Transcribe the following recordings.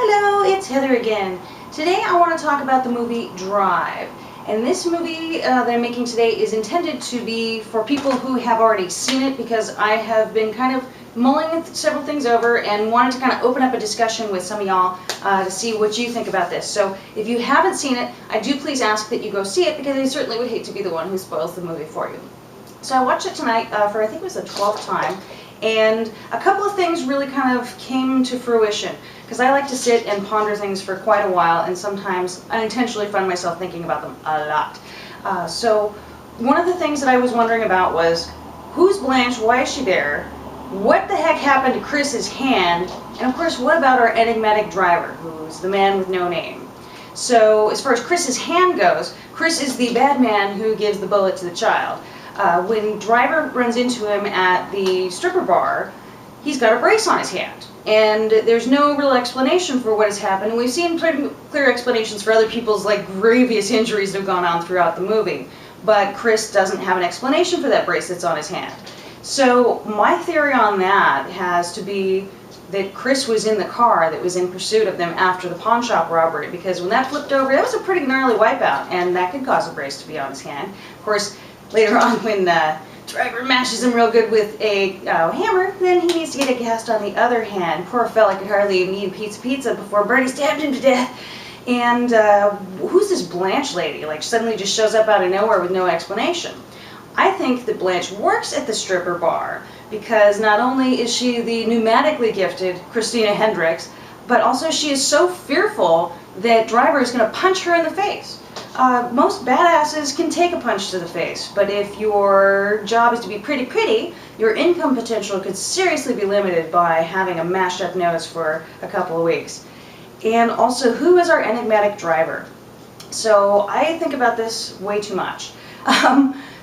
Hello, it's Heather again. Today I want to talk about the movie Drive. And this movie that I'm making today is intended to be for people who have already seen it, because I have been kind of mulling several things over and wanted to kind of open up a discussion with some of y'all to see what you think about this. So if you haven't seen it, I do please ask that you go see it, because I certainly would hate to be the one who spoils the movie for you. So I watched it tonight for I think it was the 12th time. And a couple of things really kind of came to fruition, because I like to sit and ponder things for quite a while, and sometimes unintentionally find myself thinking about them a lot. So one of the things that I was wondering about was, who's Blanche, why is she there, what the heck happened to Chris's hand, and of course what about our enigmatic driver, who's the man with no name. So as far as Chris's hand goes, Chris is the bad man who gives the bullet to the child. When Driver runs into him at the stripper bar, he's got a brace on his hand. And there's no real explanation for what has happened. We've seen pretty clear explanations for other people's grievous injuries that have gone on throughout the movie. But Chris doesn't have an explanation for that brace that's on his hand. So my theory on that has to be that Chris was in the car that was in pursuit of them after the pawn shop robbery, because when that flipped over, that was a pretty gnarly wipeout, and that could cause a brace to be on his hand. Of course, later on, when Driver mashes him real good with a hammer, then he needs to get a cast on the other hand. Poor fella could hardly even eat a pizza before Bertie stabbed him to death. And who's this Blanche lady? Suddenly just shows up out of nowhere with no explanation. I think that Blanche works at the stripper bar, because not only is she the pneumatically gifted Christina Hendricks, but also she is so fearful that Driver is going to punch her in the face. Most badasses can take a punch to the face, but if your job is to be pretty, your income potential could seriously be limited by having a mashed up nose for a couple of weeks. And also, who is our enigmatic driver? So I think about this way too much.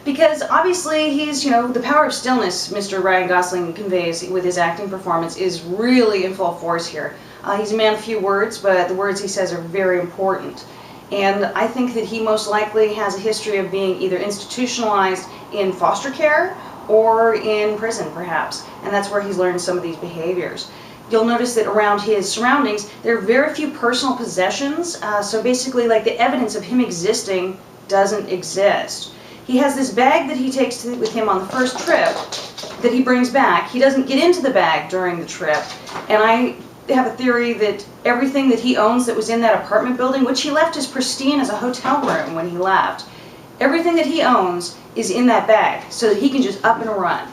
Because obviously he's, the power of stillness Mr. Ryan Gosling conveys with his acting performance is really in full force here. He's a man of few words, but the words he says are very important. And I think that he most likely has a history of being either institutionalized in foster care or in prison, perhaps. And that's where he's learned some of these behaviors. You'll notice that around his surroundings, there are very few personal possessions. So basically, the evidence of him existing doesn't exist. He has this bag that he takes with him on the first trip that he brings back. He doesn't get into the bag during the trip. And I have a theory that everything that he owns that was in that apartment building, which he left as pristine as a hotel room when he left, everything that he owns is in that bag so that he can just up and run.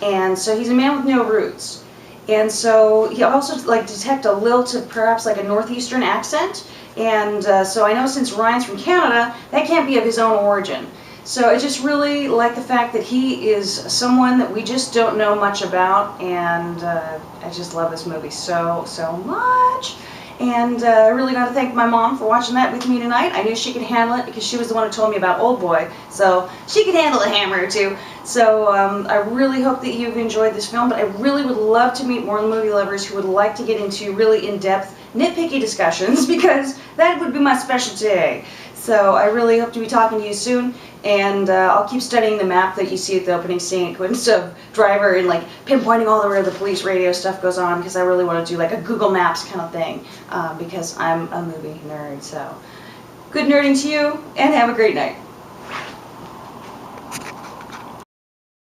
And so he's a man with no roots. And so he also detect a lilt of perhaps a northeastern accent. And so I know, since Ryan's from Canada, that can't be of his own origin. So I just really like the fact that he is someone that we just don't know much about, and I just love this movie so much. And I really got to thank my mom for watching that with me tonight. I knew she could handle it, because she was the one who told me about Old Boy, so she could handle a hammer or two. So I really hope that you've enjoyed this film, but I really would love to meet more movie lovers who would like to get into really in-depth, nitpicky discussions, because that would be my specialty. So I really hope to be talking to you soon, and I'll keep studying the map that you see at the opening sequence of Driver, and pinpointing all the where the police radio stuff goes on, because I really want to do a Google Maps kind of thing, because I'm a movie nerd. So good nerding to you, and have a great night.